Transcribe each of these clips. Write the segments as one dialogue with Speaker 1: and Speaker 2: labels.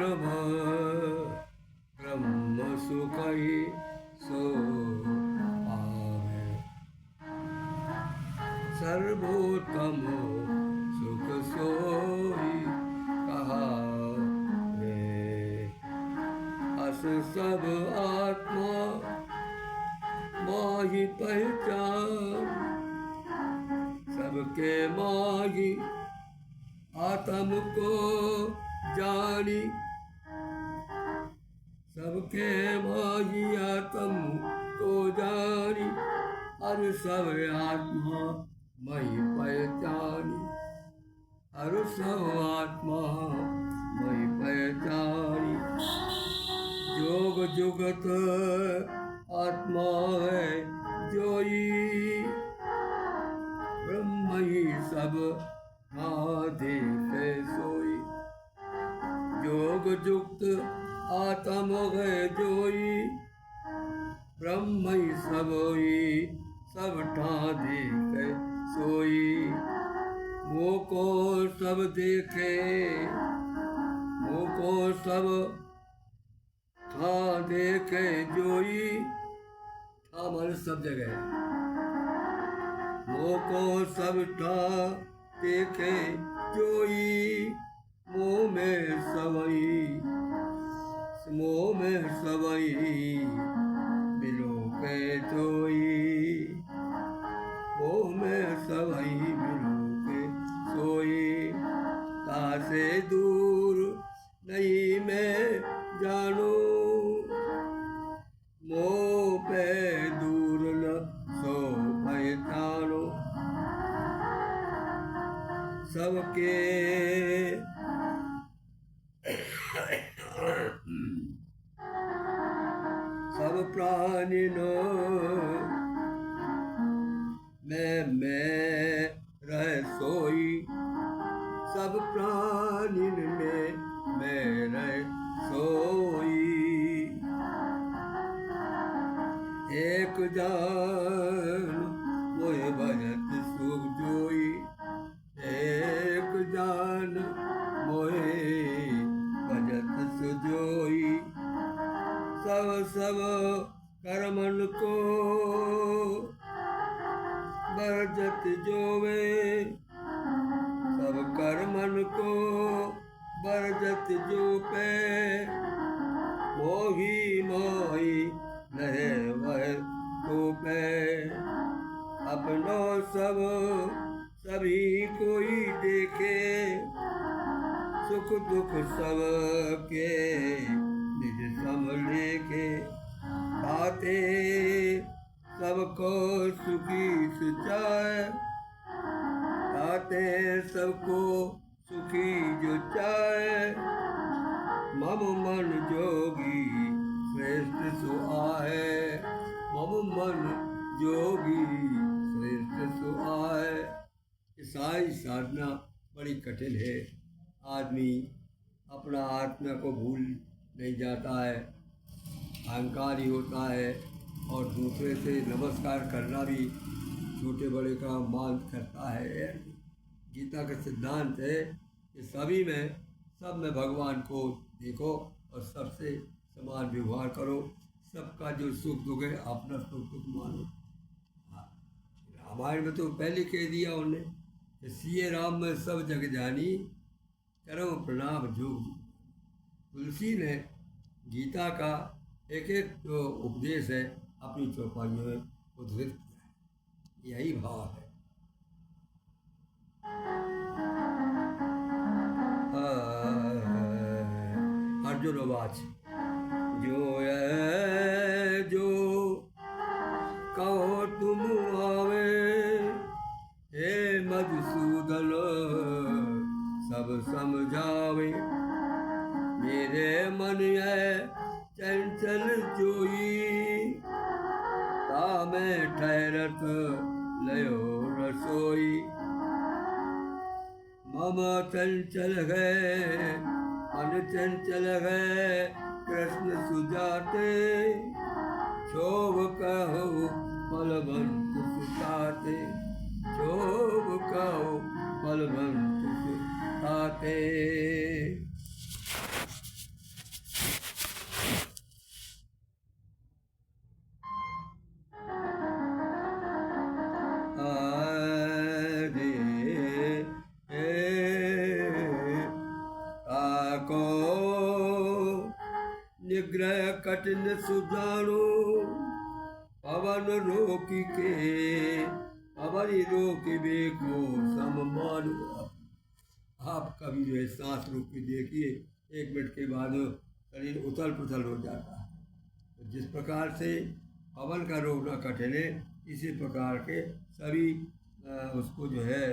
Speaker 1: दुर्लभ ब्रह्म सुखई सो पावे। सर्वोत्तम सुख सोई कहावे। अस सब आत्मा माही पहचान, सबके माही आत्म को जानी। सबके माही आत्म को जानी, हर सब आत्मा मई पहचानी। हर सब आत्मा मई पहचानी। जोग जुगत आत्मा है जोई, ब्रह्म ही सब देखे सोई। जोग जुक्त आत्म है जोई, ब्रह्म ही सबोई सब देखे सोई। मुँह को सब देखे, मुँह को सब था देखे जोई। था हमारे सब जगह, मुँह को सब था देखे जोई। मुँह में सवई, मुँह में सवई मिलो के जोई। मुँह में सवई मिलो के सोई। तासे दूर नहीं मैं जानू, मोह पे दूर न सो पहचानो। सबके सब प्राणी नो मैं रह सोई। सब प्राणी में मैं रह सोई। एक जान मोहे भजत सुख जोई। एक जान मोहे भजत सुजोई। सब सब कर्मन को बरजत जोवे। सब कर्मन को बरजत जो पे। मोही मोही नहे वह तो पे। अपनो सब सभी कोई देखे। सुख दुख सब के निज सम लेके। पाते सबको सुखी सुचाए। पाते सबको सुखी जो चाहे। मम मन जोगी श्रेष्ठ सो आए। मम मन जोगी श्रेष्ठ सो आए। सारी साधना बड़ी कठिन है। आदमी अपना आत्मा को भूल नहीं जाता है, अहंकारी होता है और दूसरे से नमस्कार करना भी छोटे बड़े का मान करता है। गीता का सिद्धांत है कि सभी में सब में भगवान को देखो और सबसे समान व्यवहार करो। सबका जो सुख दुख है अपना सुख दुख मानो। रामायण में तो पहले कह दिया उन्होंने कि सिए राम में सब जग जानी, करो प्रणाम जोग। तुलसी ने गीता का एक एक जो उपदेश है अपनी चौपाइयों में उद्धृत किया है। यही भाव है। अर्जुन उवाच जो कहो तुम आवे। हे मधुसूदन सब समझावे। मेरे मन है चंचल जोई। तामे ठहरत लयो रसोई। मम चंचल है मन चंचल है कृष्ण सुजाते। शोभ कहो बलवंत सुताते। शोभ कहो बलवंत सुताते। कठिन सुजानो पवन रोकी के पवन रोकबे को सम मानो। आप कभी जो है सांस रोक के देखिए, 1 मिनट के बाद शरीर उथल पुथल हो जाता है। तो जिस प्रकार से पवन का रोकना कठिन है, इसी प्रकार के सभी उसको जो है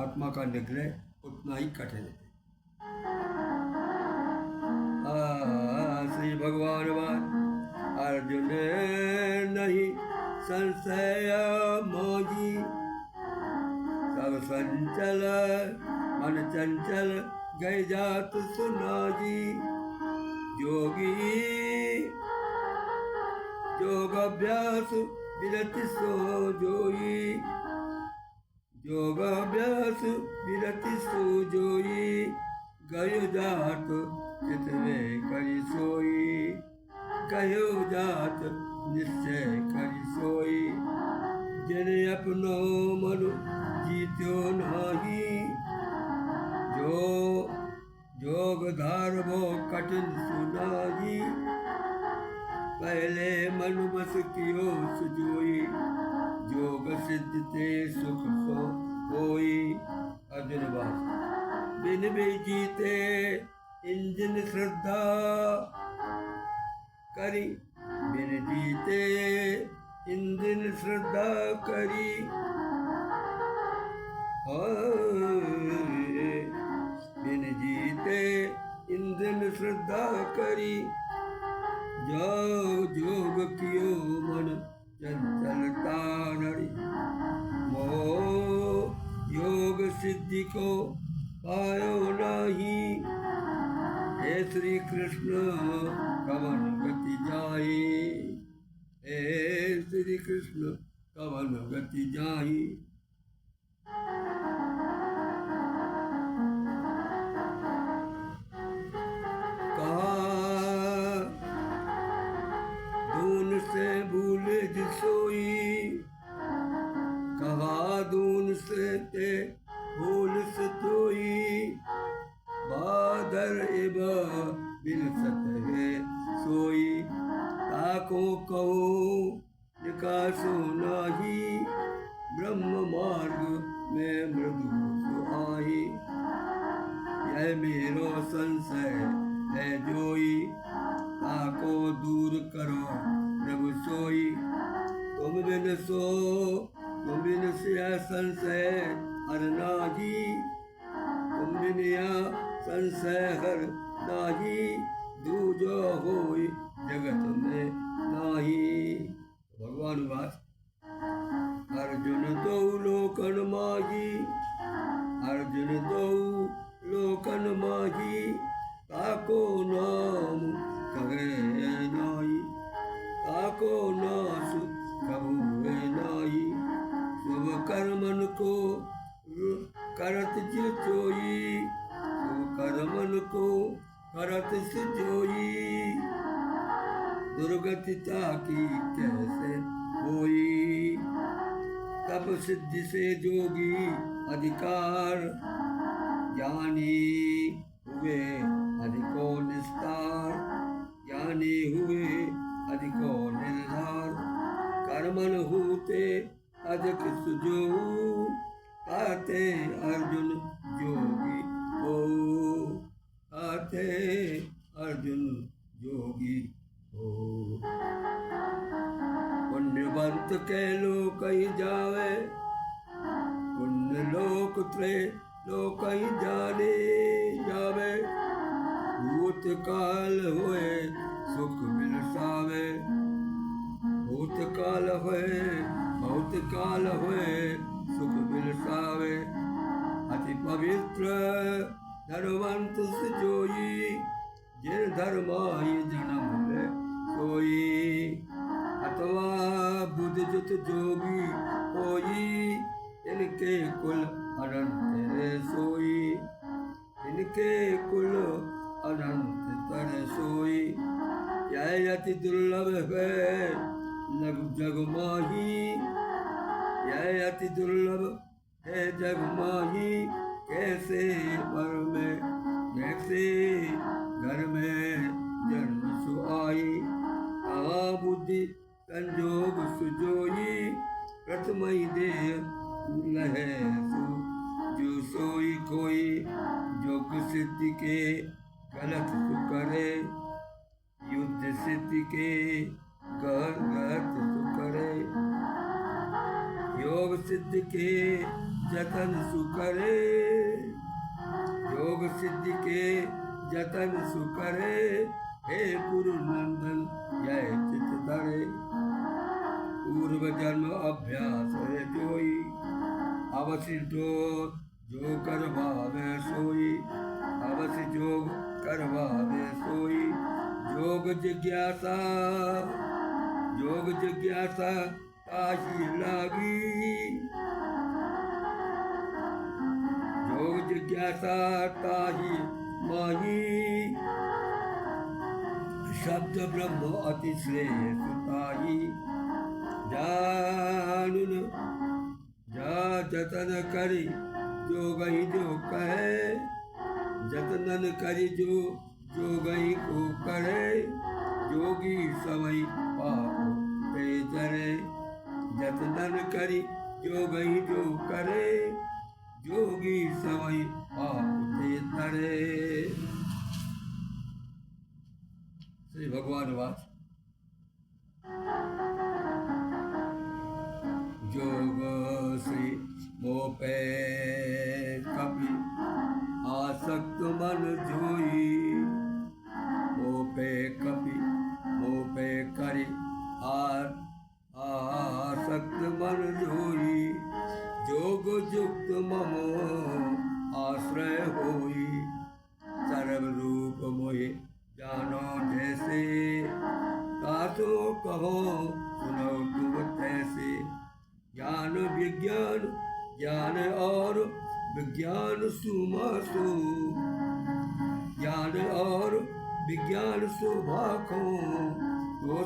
Speaker 1: आत्मा का निकले उतना ही कठिन है। श्री भगवान बात अर्जुन नहीं संशय मोही सब संचल मन चंचल गए जात सुनाजी। जोगी जोग अभ्यास विरति सो जोई जोग अभ्यास विरति सो जोई। गयो जात चितवे करी सोई गयो जात निश्चय करी सोई। जिने अपनो मन जीत्यो नाही जो जोग धारबो कठिन सुनाई। पहले मन बस कियो सुजोई जोग सिद्ध ते सुख सो होई। अर्जुन बात बिन भी जीते इंजन श्रद्धा करी बिन जीते इंजन श्रद्धा करी। बिन जीते इंजन श्रद्धा करी। जो जोग कियो मन चंचलता नरी। मोह योग सिद्धि को पायो नहीं। हे श्री कृष्ण कवन गति जाई हे श्री कृष्ण कवन गति जाई। दून से भूले जिसोई कहा दून से ते भूल सतोई। बादर इब बिन सत है सोई ताको कहो निकासो नाही। ब्रह्म मार्ग में मृदु सुहाई। यह मेरो संशय है जोई ताको दूर करो प्रभु सोई। तुम बिन से संशय हर नाही। तुम बिन संशय हर नाही। दूजो होई जगत में नाही। भगवान बात अर्जुन दो लोकन माही अर्जुन दो लोकन माही। ताको नाम कहे नाई ताको नाश कबूए नाई। शुभ कर्मन को करत जोई शुभ कर्मन को करत जोई। दुर्गति ताकी कैसे होई। तप सिद्धि से जोगी अधिकार ज्ञानी हुए अधिको निस्तार। ज्ञानी हुए अधिको निर्धार। कर्मन होते अधिक सुजो आते अर्जुन जोगी हो आते अर्जुन जोगी हो। पुण्यवंत के लोक ही जावे पुण्य लोक त्रय लोक ही जाने जावे। भूत काल होए सुख बिलसावे भूत काल होए बहुत काल होए सुख बिलसावे। अति पवित्र धर्मवंत जोई जिन धर्माई जन्म ले सोई। अथवा बुद्ध जुत जोगी होई इनके कुल अनंत रे सोई। इनके कुल अनंत तर सोई। यह अति दुर्लभ है जग माही। यह अति दुर्लभ है जग माही। कैसे पर में कैसे घर में जन्म सुआई, कहाँ बुद्धि संजोग सुजोई, प्रथम ही देह लहे जो सोई कोई, योग सिद्धि के गलत सु करे, युद्ध सिद्धि के गलत सु करे, योग सिद्धि के जतन सु करे, योग सिद्धि के जतन सु करे, हे गुरु नंदन यह चित धरे, पूर्व जन्म अभ्यास है जोई, अवश्य जो करवावे सोई, अवश्य जोग करवावे सोई, योग जिज्ञासा ताही लागी, योग जिज्ञासा ताही माही, शब्द ब्रह्म अति श्रेय सुताई, जानून जा जतन करी जो गई जो कहे, जतन करी जो गई को करे, जोगी समय पाप ते जरे, जतन करी जो गई जो करे, जोगी समय पाप ते तरे। श्री भगवान वाच जोग श्री मोपे कपि आसक्त मन जोई, मोपे कपि मोपे करि आसक्त मन जोई, जोग युक्त मम आश्रय होई, सर्व रूप मोहि जानो जैसे, तातो कहो सुनो तुम तैसे, ज्ञान विज्ञान ज्ञान और विज्ञान सुमासो, ज्ञान और विज्ञान सुभाखो,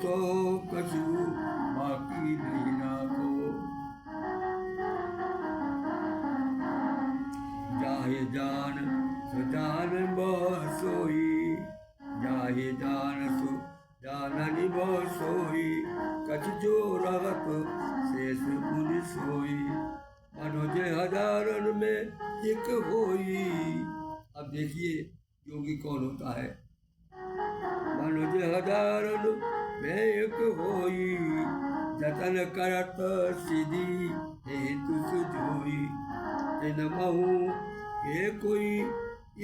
Speaker 1: तो कछु बाकी नहीं राखो, जाहे जान सुजान सोई, जाहे जान सु जाननि सोई, कछ जो रगत शेष मुनि सोई, मनुज हजारन में एक होई। अब देखिए योगी कौन होता है। मनुज हजारन में एक होई, जतन करत सिद्धि हेतु सुजोई, इन महु ये कोई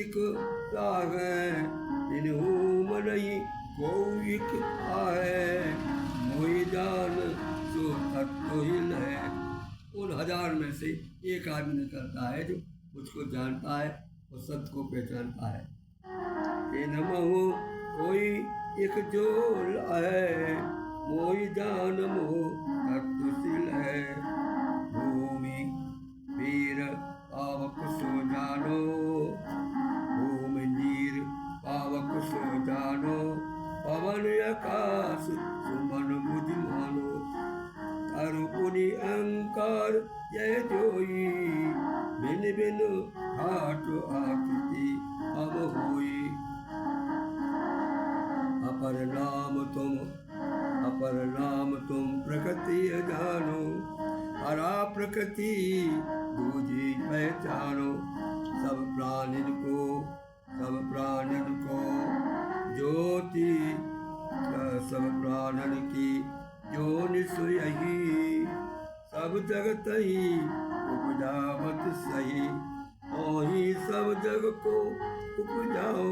Speaker 1: एक है, इनहु मनई को एक आहे, मोहि जान जो तत्व हिल है। उन हजार में से एक आदमी निकलता है जो मुझको जानता है और सत्य को पहचानता है। इन महु कोई एक जो है, मोहि जान मोह तत्वशील है, भूमि वीर पावक सो जानो, भूमि नीर पावक सो जानो, पवन आकाश सुमन बुझ मानो, अरुपुनि अहंकार यह जोई, बिन बिन हाट आकृति अब होई, अपर नाम तुम प्रकृति जानो, हरा प्रकृति दूजी पहचानो, सब प्राणिन को ज्योति, सब प्राणन की जो निश्चयी, सब जगत ही उपजावत सही, ओही सब जग को उपजाओ,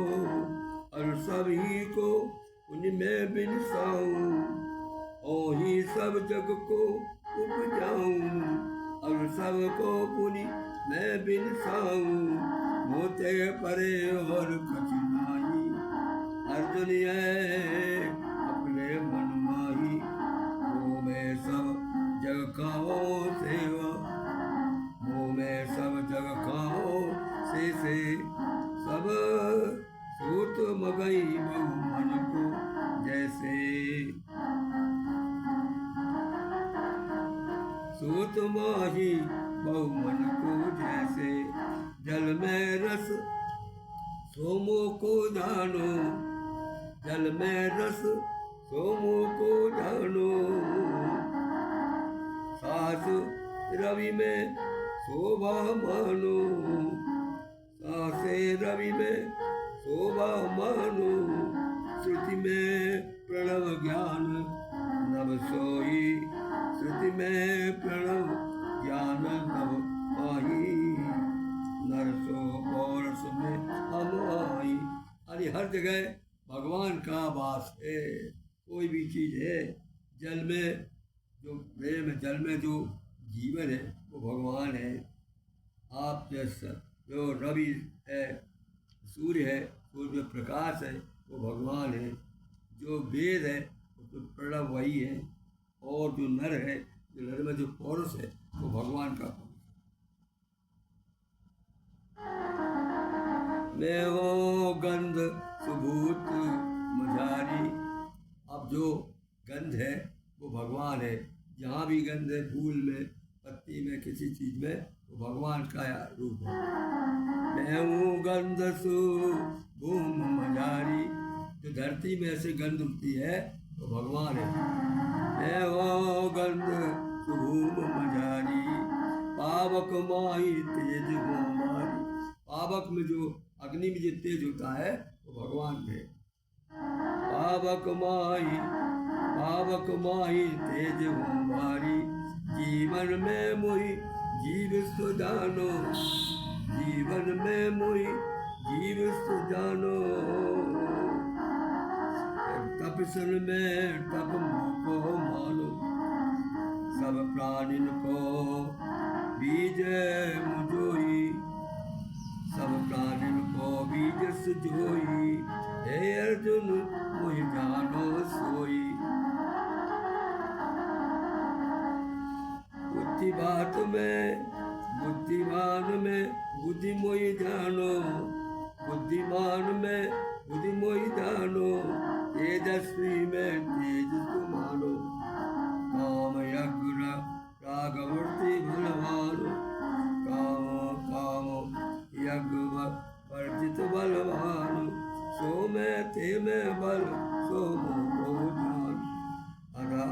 Speaker 1: और सभी को उनमें बिनसाऊं, ओही सब जग को उपजाऊं, और सबको पुनि मैं बिनसाऊं, मोते परे और कछु नाही, अर्जुन है अपने मन माही, वो में सब जग खाओ सेवा, वो में सब जग खाओ से सब सूत मगई बहु मन को जैसे, सूत माही बहु मन को जैसे, जल में रस सोमो को जानो, जल में रस सोमो को जानो, सास रवि में शोभा मानो, सासे रवि में शोभा मानो, श्रुति में प्रणव ज्ञान नव सोई, श्रुति में प्रणव ज्ञान नव माही, नरसो पौरस में हम आई। अरे हर जगह भगवान का वास है। कोई भी चीज़ है, जल में जो प्रेम है, जल में जो जीवन है वो भगवान है। आप जैसा जो रवि है, सूर्य है, सूर्य में प्रकाश है वो भगवान है। जो वेद है वो तो प्रणव वही है। और जो नर है, जो नर में जो पौरुष है वो भगवान का पौरुष है। मैं वो गंध सुभूत मझारी। अब जो गंध है वो भगवान है। जहाँ भी गंध है, फूल में, पत्ती में, किसी चीज़ में, वो भगवान का रूप है। मैं हूँ गंध सुभूम मझारी। जो धरती में ऐसे गंध उठती है वो भगवान है। मैं वो गंध सुभूम मझारी, पावक माही तेज गोमारी। पावक में जो अग्नि में जो तेज होता है वो भगवान है। पावक माही तेज गोमारी, जीवन में मोहि जीव सुजानो, जीवन में मोहि जीव सुजानो, तपसन में तप को मानो, सब प्राणिन को बीज मुझोई, सब प्राणिन को बीज सुजोई, हे अर्जुन मोहि जानो सोई। बुद्धि बात में बुद्धिमान में बुद्धि मोहि जानो, बुद्धिमान में बुद्धि मोहि जानो, तेजस्वी में तेज तुमानो, काम यज्ञ रागवर्ती बलवानो, काम यज्ञ वर्जित बलवानो, सो में ते में बल सो मोह जान।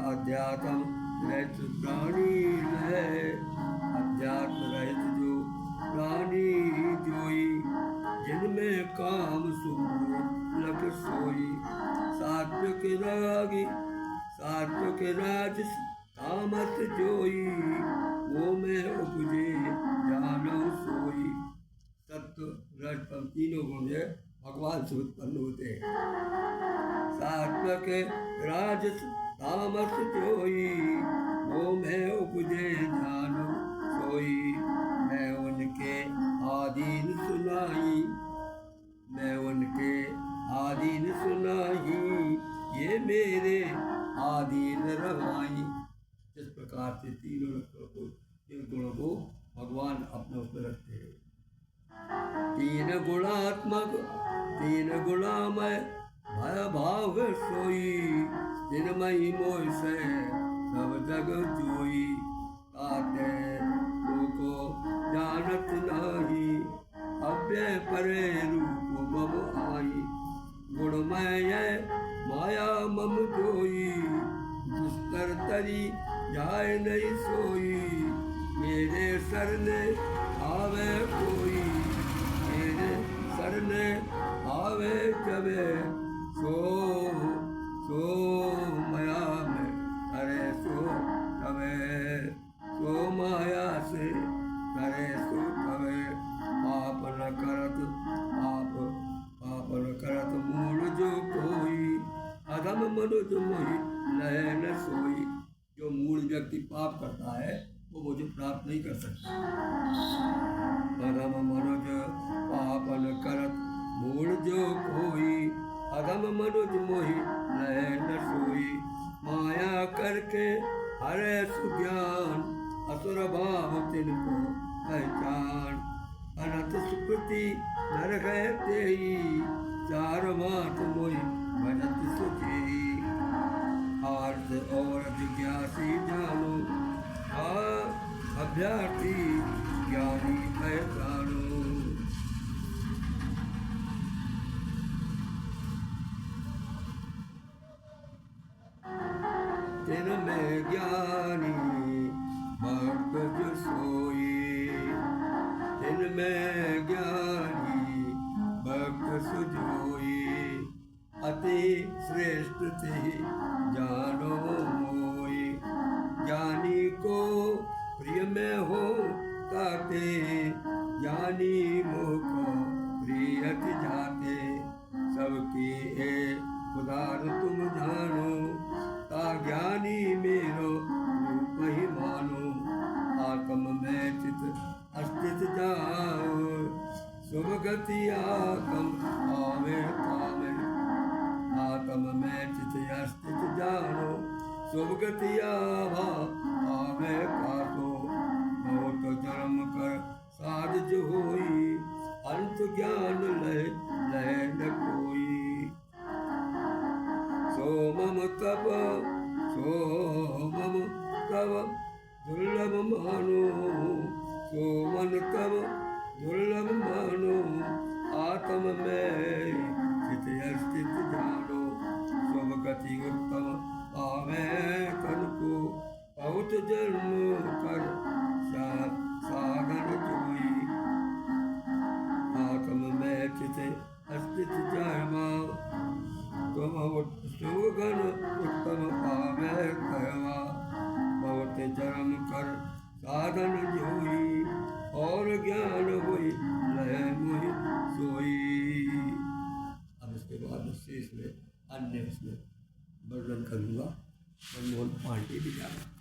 Speaker 1: अध्यात्म रहित प्राणी है, अध्यात्म रहित जो प्राणी जोई, जिनमें काम सोई लख सोई। सात्विक रागी सात्विक राजस तामस जोई, वो में उपजे जानो सोई। सत्व रजतम तीनों गुण है भगवान से उत्पन्न होते हैं। सात्विक राजस तामस जोई, वो में उपजे जानो सोई। मैं उनके आदीन सुनाई, मैं उनके आदीन सुनाई, ये मेरे आदीन रवाई। जिस प्रकार से तीनों गुणों को भगवान अपने उसमें रखते हैं। तीन गुणात्मक तीन गुणामय भय भाव सोई, तिनमयी मोह से सब जग जोई। ताते को जानत नाही, अव्यय परे रूप मम आई। गुणमय माया मम जोई, दुस्तर तरी जाए नहीं सोई। मेरे सरने आवे कोई, मेरे सरने आवे जबे, सो माया में करे सो तबे, सो माया से करे सो तबे। पाप न करत पाप न करत मूल जो कोई, अधम मनुज मोहि लय न सोई। जो मूल व्यक्ति पाप करता है वो मुझे प्राप्त नहीं कर सकता। अधम मनुज पाप न करत मूल जो कोई, अधम मनुज मोहि लय न सोई। माया करके हरे सुज्ञान, असुर भाव तिनको पहचान। अनंत सुकृति नर गए तेई, चार मात मोहि भजत सुजेई। आर्थ और जिज्ञासी जानो, अभ्यार्थी ज्ञानी पहचानो। ज्ञानी भक्त जो सोई, तिनमें ज्ञानी भक्त सुजोई, अति श्रेष्ठ थी जानो मोई। ज्ञानी को प्रिय में हो ताते, ज्ञानी मुख प्रियत जाते। सबकी एक उदार तुम जानो, ता ज्ञानी मेरो रूप ही मानो। आत्म में चित अस्तित जाओ, शुभ गति आत्म आवे तावे। आत्म में चित अस्तित जानो, शुभ गति आवे पातो। बहुत जन्म कर साध जो होई, अंत ज्ञान लय न कोई। सोमम तब दुर्लभ मानो, सोमन तब दुर्लभ मानो। आत्म में चित अस्तित जानो, शुभ गति उत्तम पावे तन को। बहुत जन्म कर साधन जोई, आत्म में चित अस्तित जामा। तुम सुगन उत्तम पावे कहवा, बहुत जन्म कर साधन जोई। और ज्ञान हुई लय मोहि सोई। अब इसके बाद शेष में अन्य उसमें वर्णन करूँगा। मनमोहन पांडे भी जाना।